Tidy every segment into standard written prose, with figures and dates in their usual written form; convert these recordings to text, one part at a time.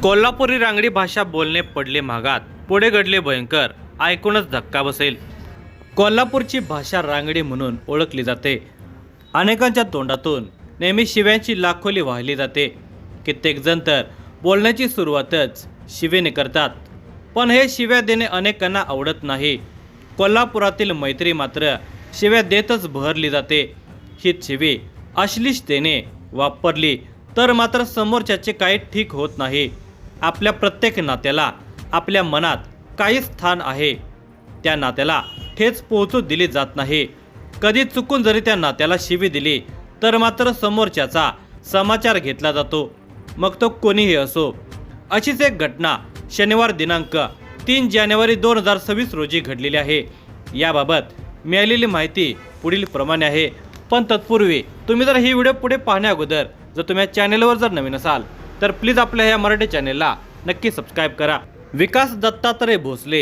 कोल्हापुरी रांगडी भाषा बोलणे पडले महागात, पुढे घडले भयंकर, ऐकूनच धक्का बसेल। कोल्हापूरची भाषा रांगडी म्हणून ओळखली जाते। अनेकांच्या तोंडातून नेहमी शिव्यांची लाखोली वाहिली जाते। कित्येक जण तर बोलण्याची सुरुवातच शिवेने करतात, पण हे शिव्या देणे अनेकांना आवडत नाही। कोल्हापुरातील मैत्री मात्र शिव्या देतच बहरली जाते। हीच शिवी अश्लीलतेने वापरली तर मात्र समोरच्याचे काही ठीक होत नाही। आपल्या प्रत्येक नात्याला आपल्या मनात काही स्थान आहे, त्या नात्याला ठेच पोहोचू दिली जात नाही। कधी चुकून जरी त्या नात्याला शिवी दिली तर मात्र समोरच्याचा समाचार घेतला जातो, मग तो कोणीही असो। अशीच एक घटना शनिवार दिनांक 3 जानेवारी 2026 रोजी घडलेली आहे। याबाबत मिळालेली माहिती पुढील प्रमाणे आहे, पण तत्पूर्वी तुम्ही जर ही व्हिडिओ पुढे पाहण्या अगोदर जर तुम्ही या चॅनलवर जर नवीन असाल तर प्लीज आपल्या या मराठी चॅनलला नक्की सबस्क्राइब करा। विकास दत्तात्रय भोसले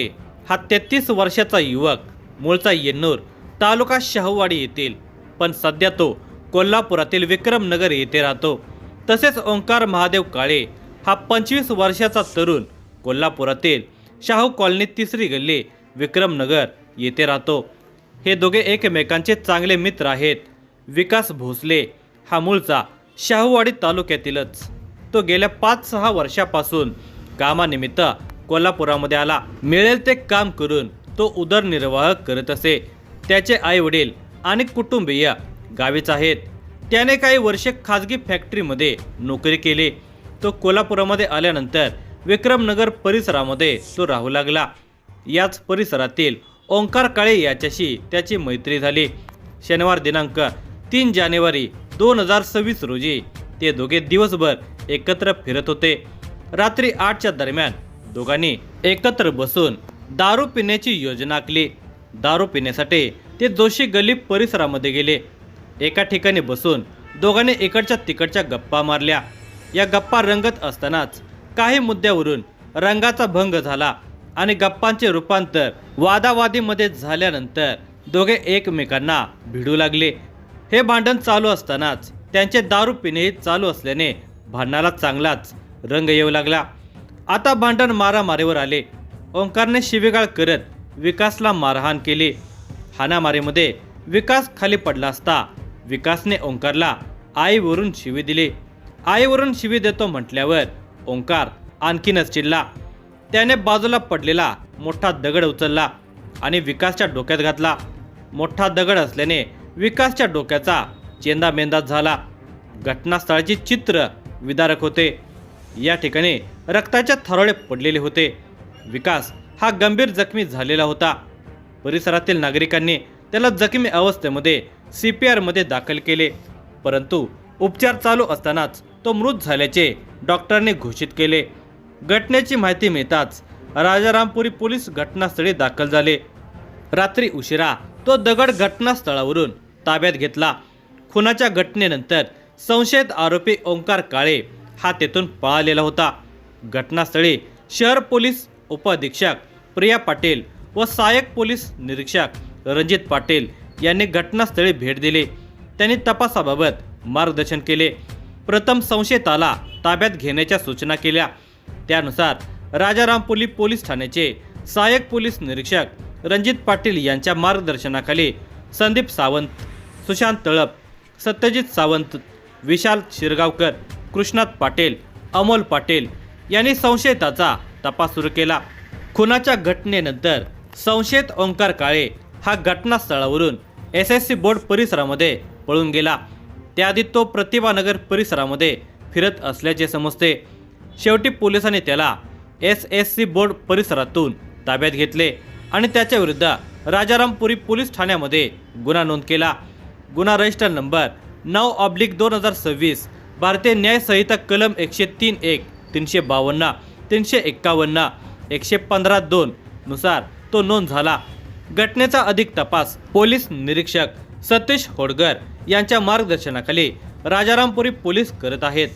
हा 33 वर्षाचा युवक, मूळचा येन्नूर तालुका शाहूवाडी येथील, पण सध्या तो कोल्हापुरातील विक्रमनगर येथे राहतो। तसेच ओंकार महादेव काळे हा 25 वर्षाचा तरुण कोल्हापुरातील शाहू कॉलनी 3री गल्ली विक्रमनगर येथे राहतो। हे दोघे एकमेकांचे चांगले मित्र आहेत। विकास भोसले हा मूळचा शाहूवाडी तालुक्यातीलच, तो गेल्या 5-6 वर्षापासून कामानिमित्त कोल्हापुरामध्ये आला। मिळेल ते काम करून तो उदरनिर्वाह करत असे। त्याचे आई वडील आणि कुटुंबीय गावीच आहेत। त्याने काही वर्षे खाजगी फॅक्टरीमध्ये नोकरी केली। तो कोल्हापुरामध्ये आल्यानंतर विक्रमनगर परिसरामध्ये तो राहू लागला। याच परिसरातील ओंकार काळे याच्याशी त्याची मैत्री झाली। शनिवार दिनांक 3 जानेवारी 2026 रोजी ते दोघे दिवसभर एकत्र फिरत होते। रात्री 8च्या दरम्यान दोघांनी एकत्र बसून दारू पिण्याची योजना आखली। दारू पिण्यासाठी ते जोशी गल्ली परिसरामध्ये गेले। एका ठिकाणी बसून दोघांनी इकडच्या तिकडच्या गप्पा मारल्या। या गप्पा रंगत असतानाच काही मुद्द्यावरून रंगाचा भंग झाला आणि गप्पांचे रूपांतर वादावादीमध्ये झाल्यानंतर दोघे एकमेकांना भिडू लागले। हे भांडण चालू असतानाच त्यांचे दारू पिणेही चालू असल्याने भांडणाला चांगलाच रंग येऊ लागला। आता भांडण मारामारीवर आले। ओंकारने शिवीगाळ करत विकासला मारहाण केली। हाणामारीमध्ये विकास खाली पडला असता विकासने ओंकारला आईवरून शिवी दिली। आईवरून शिवी देतो म्हटल्यावर ओंकार आणखीनच चिडला। त्याने बाजूला पडलेला मोठा दगड उचलला आणि विकासच्या डोक्यात घातला। मोठा दगड असल्याने विकासच्या डोक्याचा चेंदामेंदा झाला। घटनास्थळाचे चित्र विदारक होते। या ठिकाणी रक्ताचे थरोळे पडलेले होते। विकास हा गंभीर जखमी झालेला होता। परिसरातील नागरिकांनी त्याला जखमी अवस्थेमध्ये CPR मध्ये दाखल केले, परंतु उपचार चालू असतानाच तो मृत झाल्याचे डॉक्टरांनी घोषित केले। घटनेची माहिती मिळताच राजारामपुरी पोलीस घटनास्थळी दाखल झाले। रात्री उशिरा तो दगड घटनास्थळावरून ताब्यात घेतला। खुनाच्या घटनेनंतर संशयित आरोपी ओंकार काळे हा तेथून पळालेला होता। घटनास्थळी शहर पोलीस उपअधीक्षक प्रिया पाटील व सहाय्यक पोलीस निरीक्षक रणजित पाटील यांनी घटनास्थळी भेट दिली। त्यांनी तपासाबाबत मार्गदर्शन केले। प्रथम संशयिताला ताब्यात घेण्याच्या सूचना केल्या। त्यानुसार राजारामपुरी पोलीस ठाण्याचे सहाय्यक पोलीस निरीक्षक रणजित पाटील यांच्या मार्गदर्शनाखाली संदीप सावंत, सुशांत तळप, सत्यजित सावंत, विशाल शिरगावकर, कृष्णात पाटील, अमोल पाटील यांनी संशयिताचा तपास सुरू केला। खुनाच्या घटनेनंतर संशयित ओंकार काळे हा घटनास्थळावरून SSC बोर्ड परिसरामध्ये पळून गेला। त्याआधी तो प्रतिभानगर परिसरामध्ये फिरत असल्याचे समजते। शेवटी पोलिसांनी त्याला SSC बोर्ड परिसरातून ताब्यात घेतले आणि त्याच्या विरुद्ध राजारामपुरी पोलीस ठाण्यामध्ये गुन्हा नोंद केला। गुन्हा रजिस्टर नंबर 9/2026 भारतीय न्याय संहिता कलम 103(1), 352, 351, 115(2) नुसार तो नोंद झाला। घटनेचा अधिक तपास पोलीस निरीक्षक सतीश होडगर यांच्या मार्गदर्शनाखाली राजारामपुरी पोलीस करत आहेत।